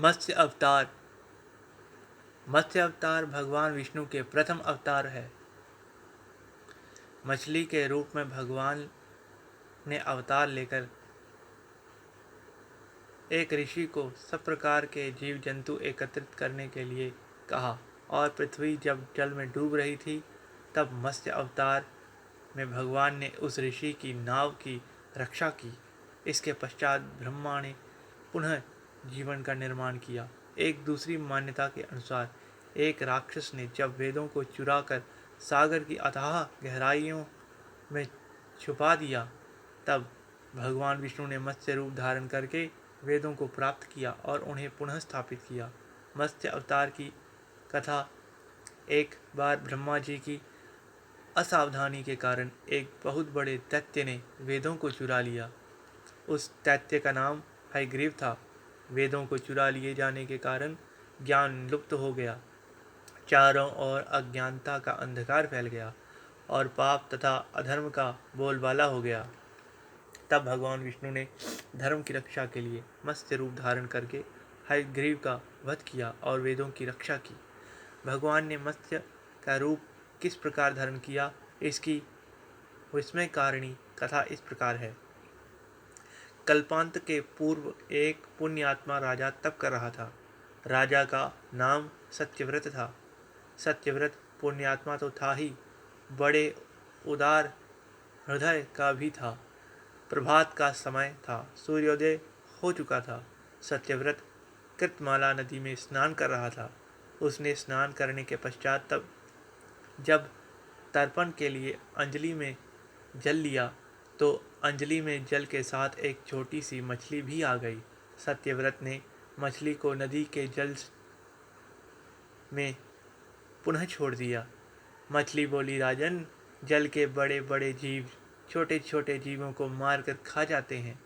मत्स्य अवतार। मत्स्य अवतार भगवान विष्णु के प्रथम अवतार है। मछली के रूप में भगवान ने अवतार लेकर एक ऋषि को सब प्रकार के जीव जंतु एकत्रित करने के लिए कहा, और पृथ्वी जब जल में डूब रही थी तब मत्स्य अवतार में भगवान ने उस ऋषि की नाव की रक्षा की। इसके पश्चात ब्रह्मा ने पुनः जीवन का निर्माण किया। एक दूसरी मान्यता के अनुसार एक राक्षस ने जब वेदों को चुराकर सागर की अथाह गहराइयों में छुपा दिया, तब भगवान विष्णु ने मत्स्य रूप धारण करके वेदों को प्राप्त किया और उन्हें पुनः स्थापित किया। मत्स्य अवतार की कथा। एक बार ब्रह्मा जी की असावधानी के कारण एक बहुत बड़े दैत्य ने वेदों को चुरा लिया। उस दैत्य का नाम हयग्रीव था। वेदों को चुरा लिए जाने के कारण ज्ञान लुप्त हो गया। चारों ओर अज्ञानता का अंधकार फैल गया और पाप तथा अधर्म का बोलबाला हो गया। तब भगवान विष्णु ने धर्म की रक्षा के लिए मत्स्य रूप धारण करके हयग्रीव का वध किया और वेदों की रक्षा की। भगवान ने मत्स्य का रूप किस प्रकार धारण किया, इसकी विस्मयकारिणी कथा इस प्रकार है। कल्पांत के पूर्व एक पुण्यात्मा राजा तप कर रहा था। राजा का नाम सत्यव्रत था। सत्यव्रत पुण्यात्मा तो था ही, बड़े उदार हृदय का भी था। प्रभात का समय था, सूर्योदय हो चुका था। सत्यव्रत कृतमाला नदी में स्नान कर रहा था। उसने स्नान करने के पश्चात जब तर्पण के लिए अंजलि में जल लिया तो अंजलि में जल के साथ एक छोटी सी मछली भी आ गई। सत्यव्रत ने मछली को नदी के जल में पुनः छोड़ दिया। मछली बोली, राजन, जल के बड़े बड़े जीव छोटे छोटे जीवों को मारकर खा जाते हैं।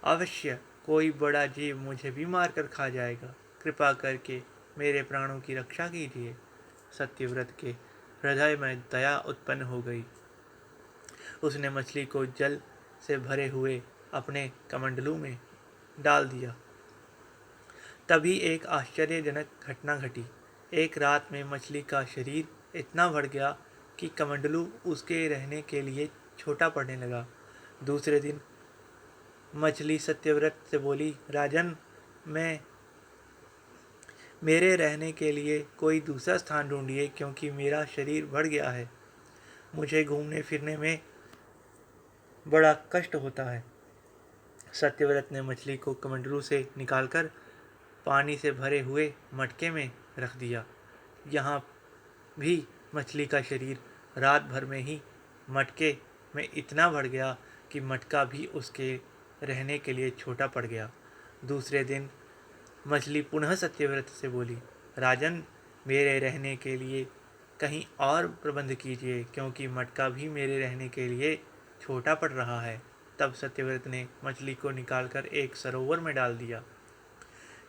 अवश्य कोई बड़ा जीव मुझे भी मारकर खा जाएगा। कृपा करके मेरे प्राणों की रक्षा कीजिए। सत्यव्रत के हृदय में दया उत्पन्न हो गई। उसने मछली को जल से भरे हुए अपने कमंडलू में डाल दिया। तभी एक आश्चर्यजनक घटना घटी। एक रात में मछली का शरीर इतना बढ़ गया कि कमंडलू उसके रहने के लिए छोटा पड़ने लगा। दूसरे दिन मछली सत्यव्रत से बोली, राजन, मेरे रहने के लिए कोई दूसरा स्थान ढूंढिए, क्योंकि मेरा शरीर बढ़ गया है। मुझे घूमने फिरने में बड़ा कष्ट होता है। सत्यव्रत ने मछली को कमंडलू से निकालकर पानी से भरे हुए मटके में रख दिया। यहाँ भी मछली का शरीर रात भर में ही मटके में इतना बढ़ गया कि मटका भी उसके रहने के लिए छोटा पड़ गया। दूसरे दिन मछली पुनः सत्यव्रत से बोली, राजन, मेरे रहने के लिए कहीं और प्रबंध कीजिए, क्योंकि मटका भी मेरे रहने के लिए छोटा पड़ रहा है। तब सत्यव्रत ने मछली को निकालकर एक सरोवर में डाल दिया,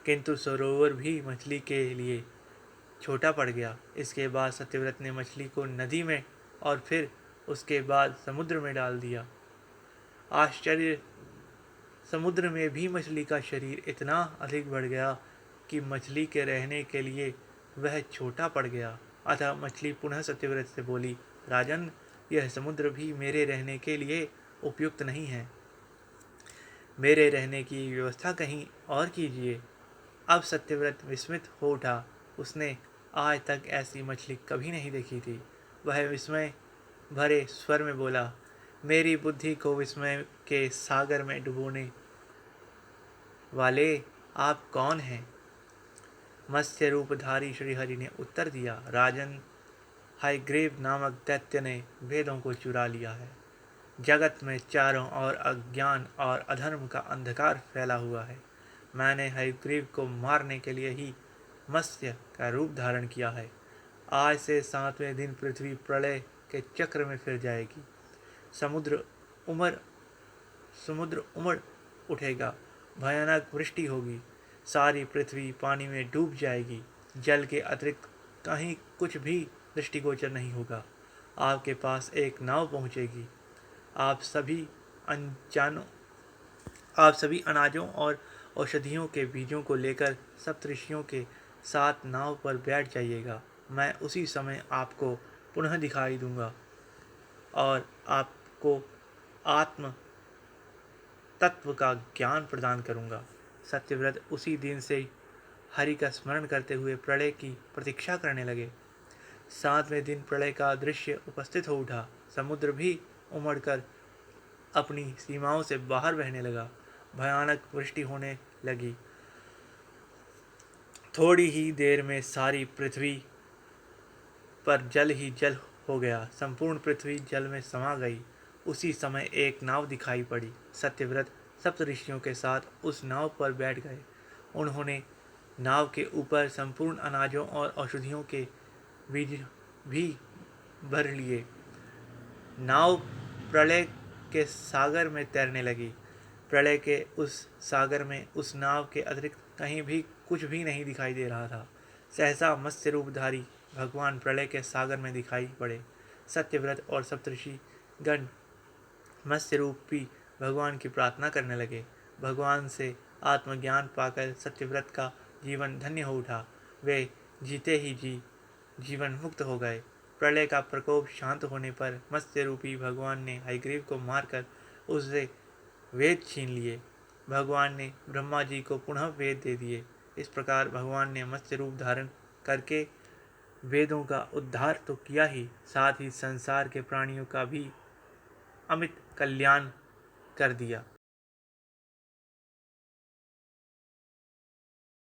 किंतु सरोवर भी मछली के लिए छोटा पड़ गया। इसके बाद सत्यव्रत ने मछली को नदी में और फिर उसके बाद समुद्र में डाल दिया। आश्चर्य, समुद्र में भी मछली का शरीर इतना अधिक बढ़ गया कि मछली के रहने के लिए वह छोटा पड़ गया। अतः मछली पुनः सत्यव्रत से बोली, राजन, यह समुद्र भी मेरे रहने के लिए उपयुक्त नहीं है। मेरे रहने की व्यवस्था कहीं और कीजिए। अब सत्यव्रत विस्मित हो उठा। उसने आज तक ऐसी मछली कभी नहीं देखी थी। वह विस्मय भरे स्वर में बोला, मेरी बुद्धि को विस्मय के सागर में डुबोने वाले आप कौन हैं? मत्स्य रूपधारी श्रीहरि ने उत्तर दिया, राजन, हयग्रीव नामक दैत्य ने वेदों को चुरा लिया है। जगत में चारों ओर अज्ञान और अधर्म का अंधकार फैला हुआ है। मैंने हयग्रीव को मारने के लिए ही मत्स्य का रूप धारण किया है। आज से 7वें दिन पृथ्वी प्रलय के चक्र में फिर जाएगी। समुद्र उमड़ उठेगा, भयानक वृष्टि होगी, सारी पृथ्वी पानी में डूब जाएगी। जल के अतिरिक्त कहीं कुछ भी दृष्टिगोचर नहीं होगा। आपके पास एक नाव पहुंचेगी। आप सभी अनाजों और औषधियों के बीजों को लेकर सप्तऋषियों के साथ नाव पर बैठ जाइएगा। मैं उसी समय आपको पुनः दिखाई दूंगा और आपको आत्म तत्व का ज्ञान प्रदान करूंगा। सत्यव्रत उसी दिन से हरि का स्मरण करते हुए प्रलय की प्रतीक्षा करने लगे। 7वें दिन प्रलय का दृश्य उपस्थित हो उठा। समुद्र भी उमड़कर अपनी सीमाओं से बाहर बहने लगा। भयानक वृष्टि होने लगी। थोड़ी ही देर में सारी पृथ्वी पर जल ही जल हो गया। संपूर्ण पृथ्वी जल में समा गई। उसी समय एक नाव दिखाई पड़ी। सत्यव्रत सप्तऋषियों के साथ उस नाव पर बैठ गए। उन्होंने नाव के ऊपर संपूर्ण अनाजों और औषधियों के बीज भी भर लिए। नाव प्रलय के सागर में तैरने लगी। प्रलय के उस सागर में उस नाव के अतिरिक्त कहीं भी कुछ भी नहीं दिखाई दे रहा था। सहसा मत्स्य रूपधारी भगवान प्रलय के सागर में दिखाई पड़े। सत्यव्रत और सप्तऋषि गण मत्स्य रूपी भगवान की प्रार्थना करने लगे। भगवान से आत्मज्ञान पाकर सत्यव्रत का जीवन धन्य हो उठा। वे जीते ही जी जीवन मुक्त हो गए। प्रलय का प्रकोप शांत होने पर मत्स्य रूपी भगवान ने हयग्रीव को मारकर उससे वेद छीन लिए। भगवान ने ब्रह्मा जी को पुनः वेद दे दिए। इस प्रकार भगवान ने मत्स्य रूप धारण करके वेदों का उद्धार तो किया ही, साथ ही संसार के प्राणियों का भी अमित कल्याण कर दिया।